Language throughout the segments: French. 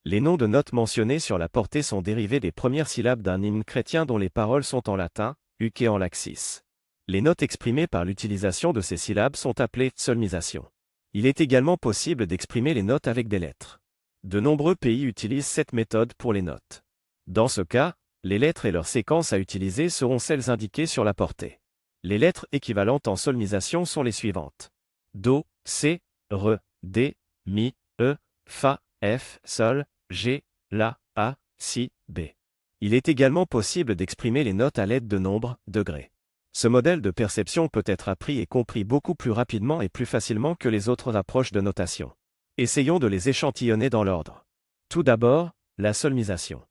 Les noms de notes mentionnés sur la portée sont dérivés des premières syllabes d'un hymne chrétien dont les paroles sont en latin, uke en laxis. Les notes exprimées par l'utilisation de ces syllabes sont appelées solmisation. Il est également possible d'exprimer les notes avec des lettres. De nombreux pays utilisent cette méthode pour les notes. Dans ce cas, les lettres et leurs séquences à utiliser seront celles indiquées sur la portée. Les lettres équivalentes en solmisation sont les suivantes. Do, C, Re, D, Mi, E, Fa, F, Sol, G, La, A, Si, B. Il est également possible d'exprimer les notes à l'aide de nombres, degrés. Ce modèle de perception peut être appris et compris beaucoup plus rapidement et plus facilement que les autres approches de notation. Essayons de les échantillonner dans l'ordre. Tout d'abord, la solmisation.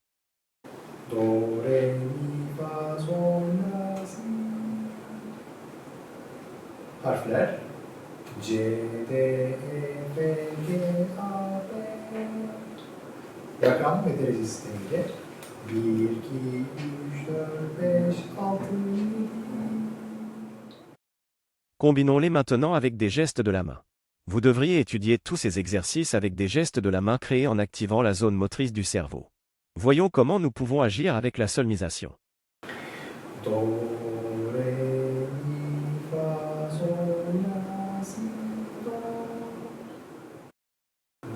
Do, ré, mi, fa, sol, la, si. Harfler C, D, E, F, G, A, B. Diyagram ve derece sistemiyle 1, 2, 3, 4, 5, 6, 7. Combinons-les maintenant avec des gestes de la main. Vous devriez étudier tous ces exercices avec des gestes de la main créés en activant la zone motrice du cerveau. Voyons comment nous pouvons agir avec la solmisation. Do, ré, mi, fa, sol, la, si, do.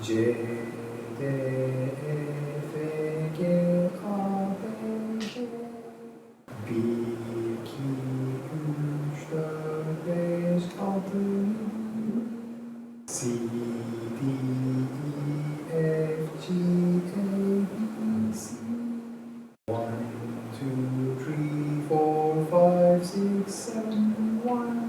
C, D, E, F, G, A, B, G. 1, 2, 3, 4, 5, 6, 7. C, D, E, F, G, A, B, C. 1, 2, 3, 4, 5, 6, 7, 1.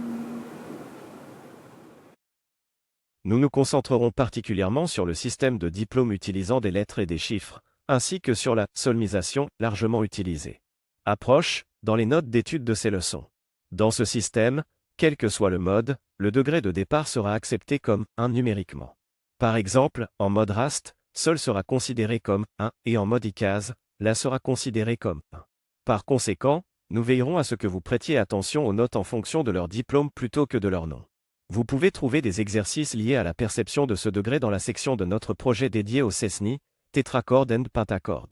Nous nous concentrerons particulièrement sur le système de diplôme utilisant des lettres et des chiffres, ainsi que sur la solmisation largement utilisée. Approche, dans les notes d'étude de ces leçons. Dans ce système, quel que soit le mode, le degré de départ sera accepté comme 1 numériquement. Par exemple, en mode Rast, Sol sera considéré comme 1 et en mode Icaz, La sera considéré comme 1. Par conséquent, nous veillerons à ce que vous prêtiez attention aux notes en fonction de leur diplôme plutôt que de leur nom. Vous pouvez trouver des exercices liés à la perception de ce degré dans la section de notre projet dédié au Cessni, tétrachord and pentachord.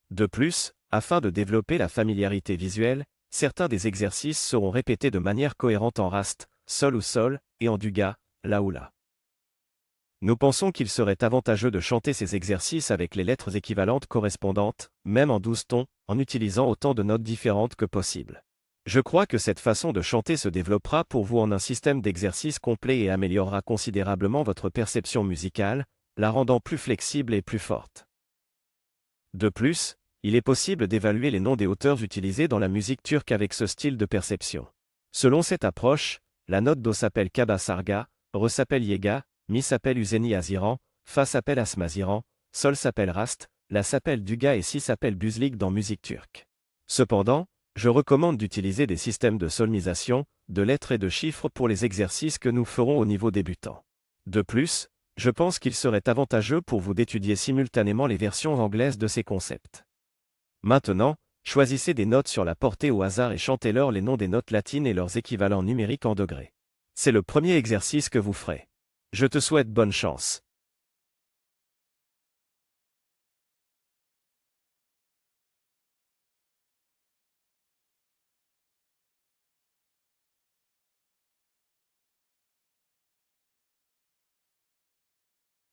De plus, afin de développer la familiarité visuelle, certains des exercices seront répétés de manière cohérente en Rast, Sol ou Sol, et en Duga, La ou La. Nous pensons qu'il serait avantageux de chanter ces exercices avec les lettres équivalentes correspondantes, même en 12 tons, en utilisant autant de notes différentes que possible. Je crois que cette façon de chanter se développera pour vous en un système d'exercices complet et améliorera considérablement votre perception musicale, la rendant plus flexible et plus forte. De plus, il est possible d'évaluer les noms des auteurs utilisés dans la musique turque avec ce style de perception. Selon cette approche, la note Do s'appelle Kaba Sarga, Re s'appelle Yega, Mi s'appelle Uzeni Aziran, Fa s'appelle Asmaziran, Sol s'appelle Rast, La s'appelle Duga et Si s'appelle Buzlik dans musique turque. Cependant, je recommande d'utiliser des systèmes de solmisation, de lettres et de chiffres pour les exercices que nous ferons au niveau débutant. De plus, je pense qu'il serait avantageux pour vous d'étudier simultanément les versions anglaises de ces concepts. Maintenant, choisissez des notes sur la portée au hasard et chantez-leur les noms des notes latines et leurs équivalents numériques en degrés. C'est le premier exercice que vous ferez. Je te souhaite bonne chance.